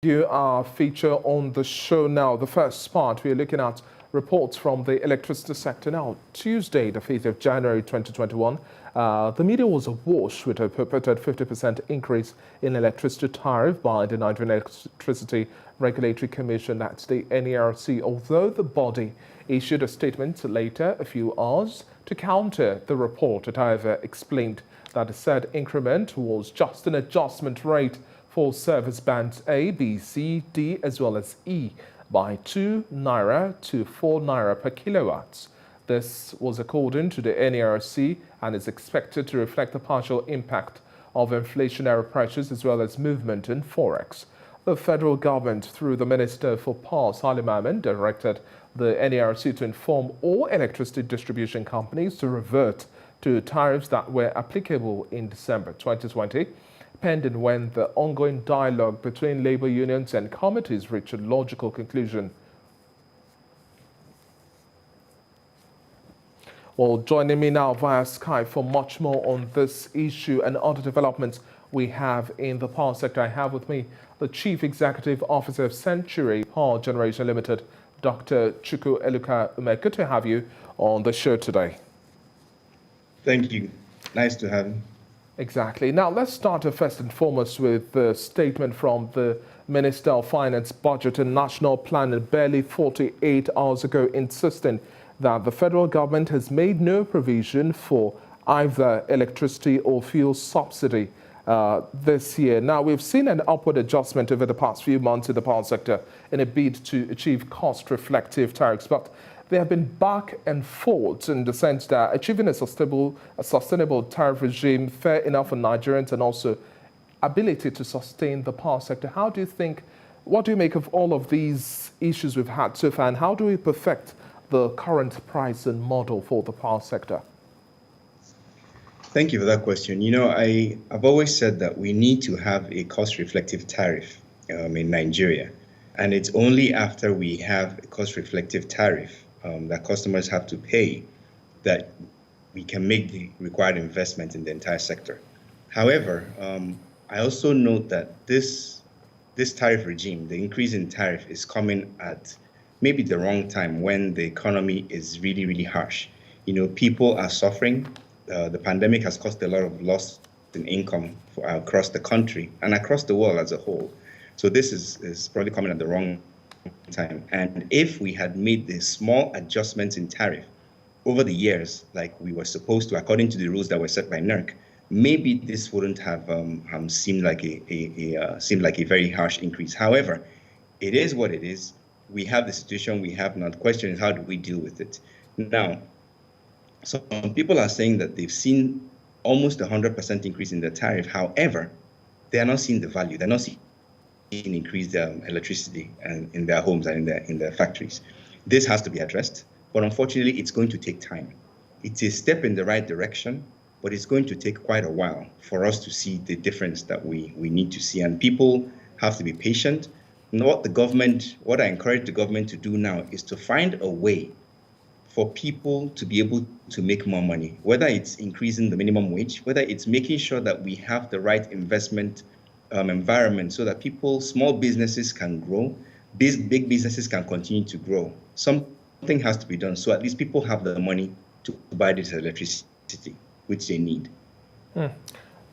You our feature on the show now. The first part, we're looking at reports from the electricity sector now. Tuesday, the 5th of January 2021, the media was awash with a purported 50% increase in electricity tariff by the Nigerian Electricity Regulatory Commission, that's the NERC, although the body issued a statement later, a few hours, to counter the report. It, however, explained that the said increment was just an adjustment rate for service bands A, B, C, D, as well as E by 2 naira to 4 naira per kilowatt. This was according to the NERC and is expected to reflect the partial impact of inflationary pressures as well as movement in forex. The federal government, through the Minister for Power, Salim Ahmed, directed the NERC to inform all electricity distribution companies to revert to tariffs that were applicable in December 2020, pending when the ongoing dialogue between labor unions and committees reach a logical conclusion. Well, joining me now via Skype for much more on this issue and other developments we have in the power sector, I have with me the Chief Executive Officer of Century Power Generation Limited, Dr. Chukwu Eluka Ume. Good to have you on the show today. Thank you. Nice to have you. Exactly. Now, let's start first and foremost with the statement from the Minister of Finance, Budget and National Planning barely 48 hours ago, insisting that the federal government has made no provision for either electricity or fuel subsidy this year. Now, we've seen an upward adjustment over the past few months in the power sector in a bid to achieve cost-reflective tariffs, but they have been back and forth in the sense that achieving a sustainable tariff regime, fair enough for Nigerians, and also ability to sustain the power sector. What do you make of all of these issues we've had so far, and how do we perfect the current pricing model for the power sector? Thank you for that question. You know, I've always said that we need to have a cost-reflective tariff in Nigeria. And it's only after we have a cost-reflective tariff that customers have to pay that we can make the required investment in the entire sector. However, I also note that this tariff regime, the increase in tariff, is coming at maybe the wrong time when the economy is really, really harsh. You know, people are suffering. The pandemic has caused a lot of loss in income across the country and across the world as a whole. So this is probably coming at the wrong time. And if we had made the small adjustments in tariff over the years, like we were supposed to, according to the rules that were set by NERC, maybe this wouldn't have seemed like a very harsh increase. However, it is what it is. We have the situation we have now. The question is, how do we deal with it? Now, some people are saying that they've seen almost 100% increase in the tariff. However, they are not seeing the value. They're not seeing increased electricity in their homes and in their factories. This has to be addressed, but unfortunately, it's going to take time. It's a step in the right direction, but it's going to take quite a while for us to see the difference that we need to see. And people have to be patient. And what I encourage the government to do now is to find a way for people to be able to make more money, whether it's increasing the minimum wage, whether it's making sure that we have the right investment environment so that small businesses can grow, big businesses can continue to grow. Something has to be done so at least people have the money to buy this electricity, which they need.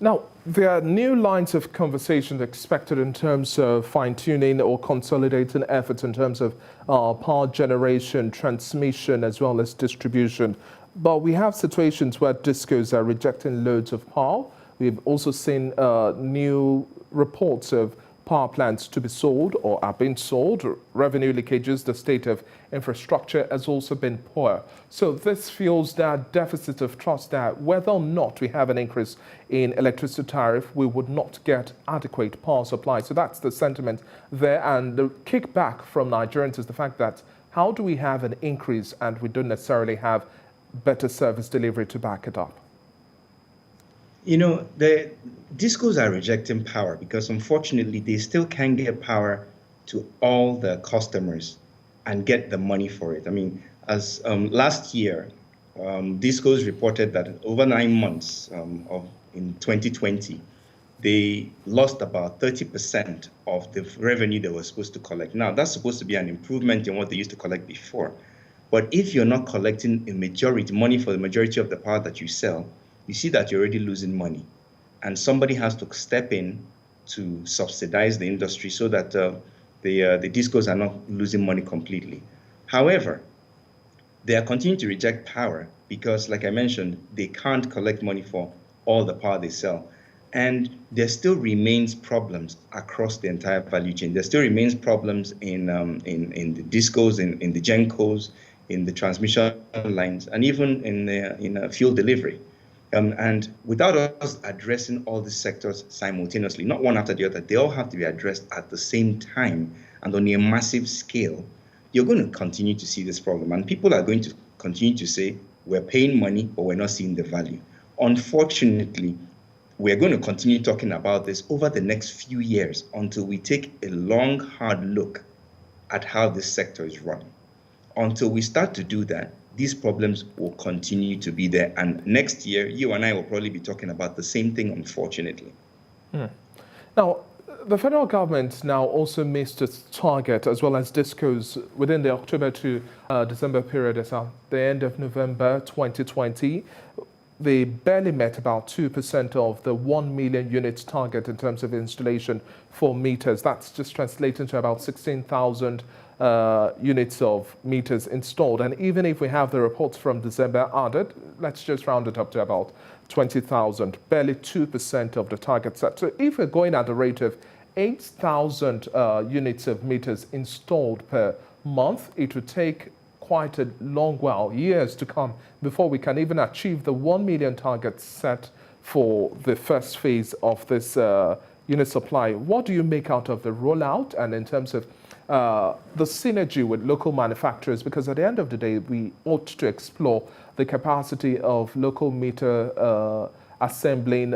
Now, there are new lines of conversation expected in terms of fine-tuning or consolidating efforts in terms of power generation, transmission, as well as distribution. But we have situations where discos are rejecting loads of power. We've also seen new reports of power plants to be sold or are being sold, revenue leakages, the state of infrastructure has also been poor. So this fuels that deficit of trust that whether or not we have an increase in electricity tariff, we would not get adequate power supply. So that's the sentiment there. And the kickback from Nigerians is the fact that how do we have an increase and we don't necessarily have better service delivery to back it up? You know, the discos are rejecting power because unfortunately they still can't get power to all the customers and get the money for it. I mean, as last year, discos reported that over 9 months in 2020, they lost about 30% of the revenue they were supposed to collect. Now, that's supposed to be an improvement in what they used to collect before. But if you're not collecting money for the majority of the power that you sell, you see that you're already losing money. And somebody has to step in to subsidize the industry so that the discos are not losing money completely. However, they are continuing to reject power because, like I mentioned, they can't collect money for all the power they sell. And there still remains problems across the entire value chain. There still remains problems in the discos, in the gencos, in the transmission lines, and even in fuel delivery. And without us addressing all these sectors simultaneously, not one after the other, they all have to be addressed at the same time and on a massive scale, you're going to continue to see this problem. And people are going to continue to say, we're paying money, but we're not seeing the value. Unfortunately, we're going to continue talking about this over the next few years until we take a long, hard look at how this sector is run. Until we start to do that, these problems will continue to be there. And next year, you and I will probably be talking about the same thing, unfortunately. Now, the federal government now also missed its target as well as discos within the October to December period as at the end of November 2020. They barely met about 2% of the 1 million units target in terms of installation for meters. That's just translating to about 16,000 units of meters installed. And even if we have the reports from December added, let's just round it up to about 20,000, barely 2% of the target set. So if we're going at the rate of 8,000 units of meters installed per month, it would take quite a long while, years to come, before we can even achieve the 1 million target set for the first phase of this unit supply. What do you make out of the rollout and in terms of the synergy with local manufacturers? Because at the end of the day, we ought to explore the capacity of local meter assembling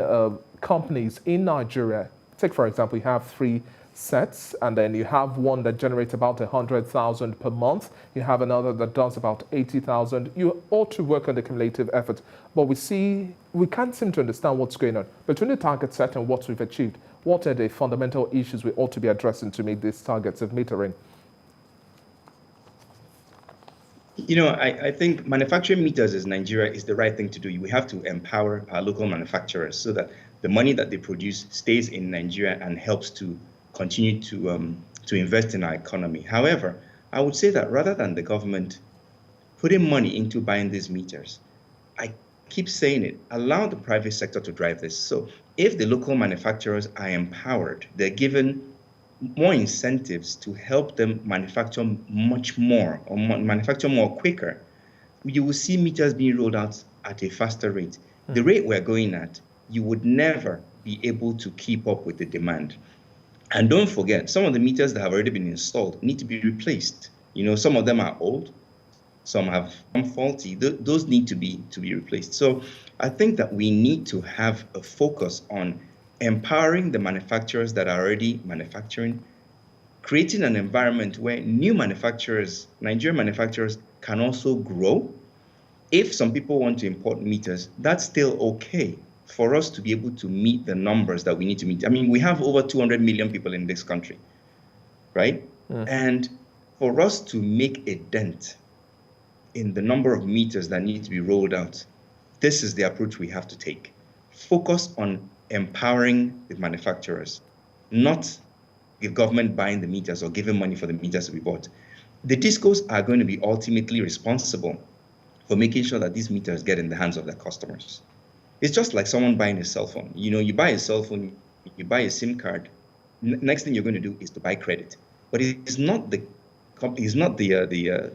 companies in Nigeria. Take, for example, you have 3 sets, and then you have one that generates about 100,000 per month. You have another that does about 80,000. You ought to work on the cumulative effort, but we can't seem to understand what's going on between the target set and what we've achieved. What are the fundamental issues we ought to be addressing to meet these targets of metering? You know, I think manufacturing meters in Nigeria is the right thing to do. We have to empower our local manufacturers so that the money that they produce stays in Nigeria and helps to continue to invest in our economy. However, I would say that rather than the government putting money into buying these meters, I keep saying it, allow the private sector to drive this. So if the local manufacturers are empowered, they're given more incentives to help them manufacture much more or manufacture more quicker, you will see meters being rolled out at a faster rate. The rate we're going at, you would never be able to keep up with the demand. And don't forget, some of the meters that have already been installed need to be replaced. You know, some of them are old, some have faulty. Those need to be replaced. So I think that we need to have a focus on empowering the manufacturers that are already manufacturing, creating an environment where new manufacturers, Nigerian manufacturers, can also grow. If some people want to import meters, that's still okay for us to be able to meet the numbers that we need to meet. I mean, we have over 200 million people in this country, right? And for us to make a dent in the number of meters that need to be rolled out, this is the approach we have to take. Focus on empowering the manufacturers, not the government buying the meters or giving money for the meters to be bought. The discos are going to be ultimately responsible for making sure that these meters get in the hands of their customers. It's just like someone buying a cell phone. You know, you buy a cell phone, you buy a SIM card. Next thing you're going to do is to buy credit. But it's not the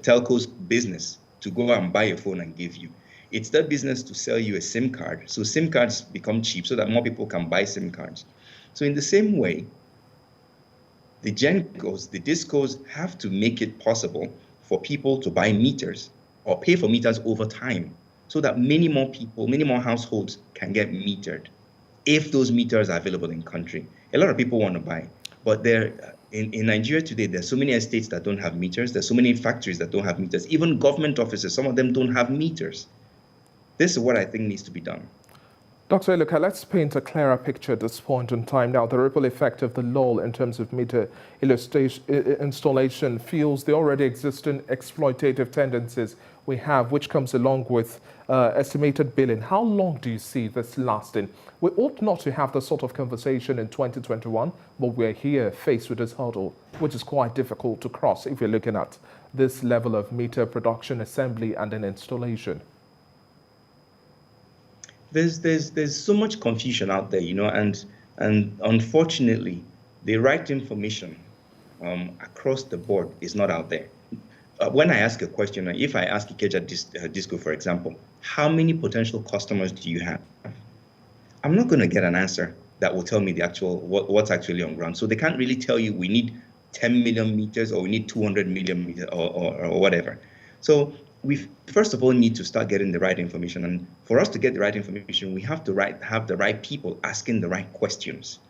telco's business to go and buy a phone and give you. It's their business to sell you a SIM card. So SIM cards become cheap so that more people can buy SIM cards. So in the same way, the gencos, the discos have to make it possible for people to buy meters or pay for meters over time, so that many more people, many more households can get metered if those meters are available in country. A lot of people want to buy, but in Nigeria today, there's so many estates that don't have meters. There's so many factories that don't have meters. Even government offices, some of them don't have meters. This is what I think needs to be done. Dr. Eluka, let's paint a clearer picture at this point in time. Now, the ripple effect of the lull in terms of meter installation fuels the already existing exploitative tendencies we have, which comes along with estimated billing. How long do you see this lasting? We ought not to have this sort of conversation in 2021, but we're here faced with this hurdle, which is quite difficult to cross if you're looking at this level of meter production, assembly, and then installation. There's so much confusion out there, and unfortunately, the right information across the board is not out there. When I ask a question, if I ask Ikeja Disco, for example, how many potential customers do you have? I'm not going to get an answer that will tell me the actual what's actually on ground. So they can't really tell you we need 10 million meters or we need 200 million meters or whatever. So we first of all need to start getting the right information. And for us to get the right information, we have to have the right people asking the right questions.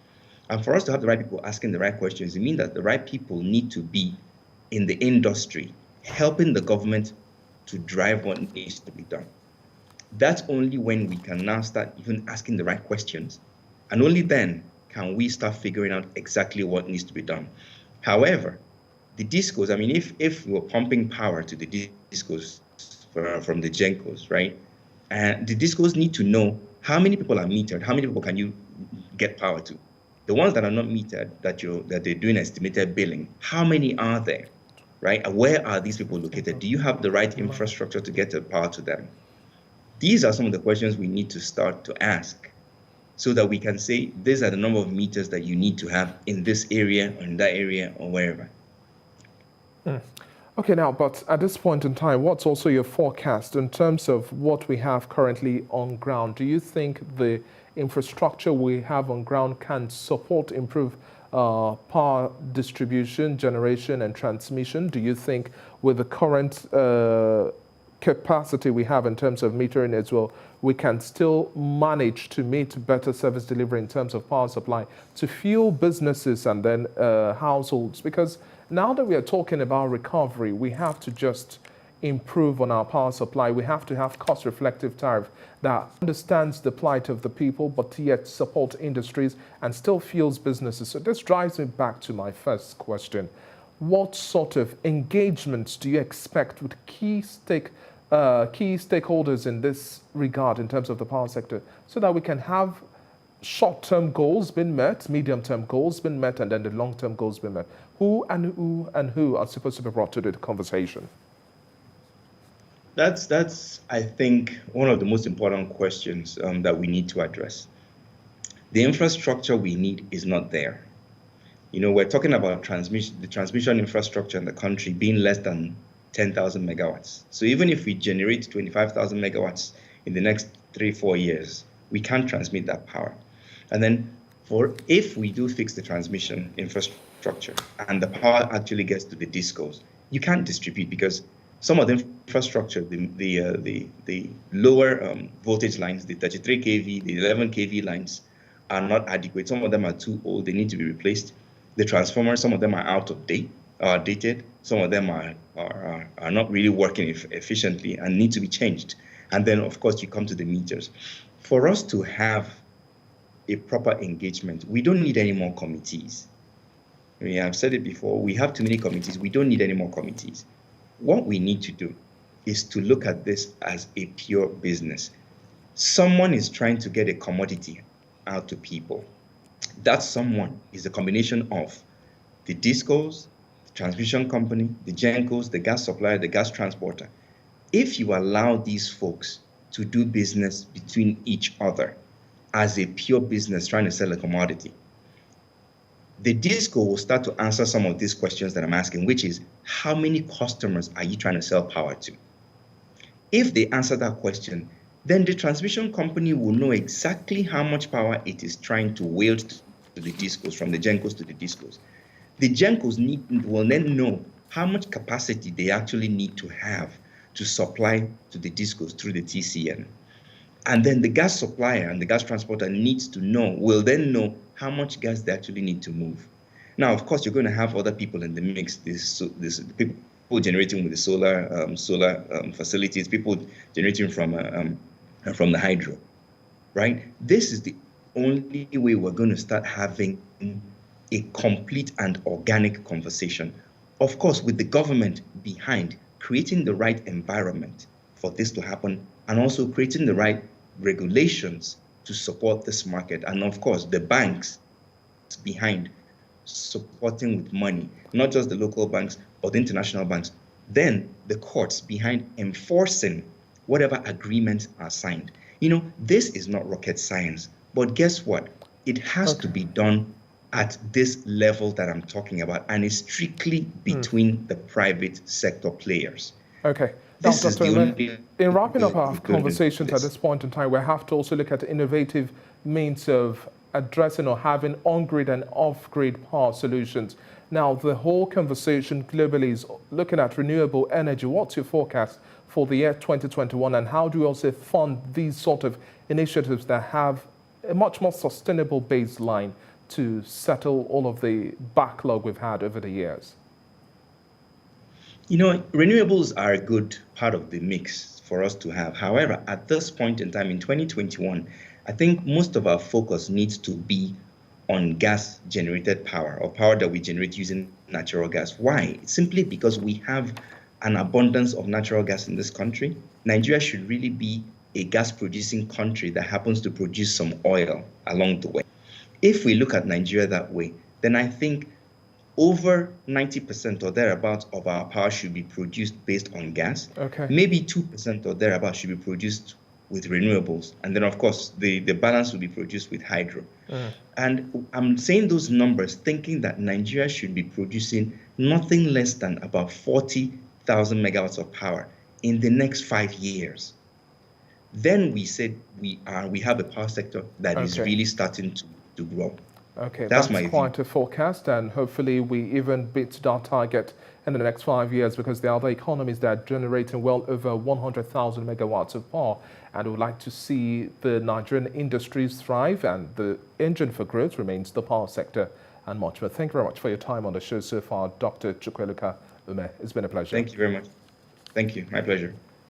And for us to have the right people asking the right questions, it means that the right people need to be in the industry, helping the government to drive what needs to be done. That's only when we can now start even asking the right questions. And only then can we start figuring out exactly what needs to be done. However, the discos, I mean, if we're pumping power to the discos from the GENCOs, right? And the discos need to know how many people are metered, how many people can you get power to? The ones that are not metered, that they're doing estimated billing, how many are there, right? And where are these people located? Do you have the right infrastructure to get the power to them? These are some of the questions we need to start to ask so that we can say, these are the number of meters that you need to have in this area or in that area or wherever. Okay, now, but at this point in time, what's also your forecast in terms of what we have currently on ground? Do you think the infrastructure we have on ground can support, improve power distribution, generation, and transmission? Do you think with the current capacity we have in terms of metering as well, we can still manage to meet better service delivery in terms of power supply to fuel businesses and then households? Because now that we are talking about recovery, we have to just improve on our power supply. We have to have cost-reflective tariff that understands the plight of the people, but yet support industries and still fuels businesses. So this drives me back to my first question. What sort of engagements do you expect with key stakeholders in this regard in terms of the power sector so that we can have short-term goals being met, medium-term goals being met, and then the long-term goals being met? Who are supposed to be brought to the conversation? That's I think, one of the most important questions that we need to address. The infrastructure we need is not there. We're talking about the transmission infrastructure in the country being less than 10,000 megawatts. So even if we generate 25,000 megawatts in the next 3-4 years, we can't transmit that power. And then if we do fix the transmission infrastructure and the power actually gets to the discos, you can't distribute because some of the infrastructure, the lower voltage lines, the 33 kV, the 11 kV lines are not adequate. Some of them are too old, they need to be replaced. The transformers, some of them are out of date, are dated. Some of them are not really working efficiently and need to be changed. And then, of course, you come to the meters. For us to have a proper engagement, we don't need any more committees. I've said it before, we have too many committees. We don't need any more committees. What we need to do is to look at this as a pure business. Someone is trying to get a commodity out to people. That someone is a combination of the discos, the transmission company, the GENCOs, the gas supplier, the gas transporter. If you allow these folks to do business between each other as a pure business trying to sell a commodity, the disco will start to answer some of these questions that I'm asking, which is, how many customers are you trying to sell power to? If they answer that question, then the transmission company will know exactly how much power it is trying to wield to the discos, from the GENCOs to the discos. The GENCOs will then know how much capacity they actually need to have to supply to the discos through the TCN. And then the gas supplier and the gas transporter will then know how much gas they actually need to move. Now, of course, you're going to have other people in the mix. This people generating with the solar facilities, people generating from the hydro. right? This is the only way we're going to start having a complete and organic conversation. Of course, with the government behind, creating the right environment for this to happen, and also creating the right regulations to support this market. And of course, the banks behind supporting with money, not just the local banks or the international banks. Then the courts behind enforcing whatever agreements are signed. This is not rocket science, but guess what? It has to be done at this level that I'm talking about, and it's strictly between the private sector players. Okay. Now, This is Dr. the Ume, only in wrapping up our way we're going to do conversations at this. this point in time, we have to also look at innovative means of addressing or having on-grid and off-grid power solutions. Now, the whole conversation globally is looking at renewable energy. What's your forecast for the year 2021, and how do you also fund these sort of initiatives that have a much more sustainable baseline to settle all of the backlog we've had over the years? Renewables are a good part of the mix for us to have. However, at this point in time in 2021, I think most of our focus needs to be on gas-generated power, or power that we generate using natural gas. Why? Simply because we have an abundance of natural gas in this country. Nigeria should really be a gas-producing country that happens to produce some oil along the way. If we look at Nigeria that way, then I think over 90% or thereabouts of our power should be produced based on gas. Okay. Maybe 2% or thereabouts should be produced with renewables. And then, of course, the balance will be produced with hydro. And I'm saying those numbers thinking that Nigeria should be producing nothing less than about 40,000 megawatts of power in the next 5 years. Then we said we have a power sector that is really starting to grow. Okay, that's quite a forecast, and hopefully we even beat that target in the next 5 years, because there are other economies that are generating well over 100,000 megawatts of power, and we'd like to see the Nigerian industries thrive, and the engine for growth remains the power sector and much more. Thank you very much for your time on the show so far, Dr. Chukwueluka Ume. It's been a pleasure. Thank you very much. Thank you. My pleasure.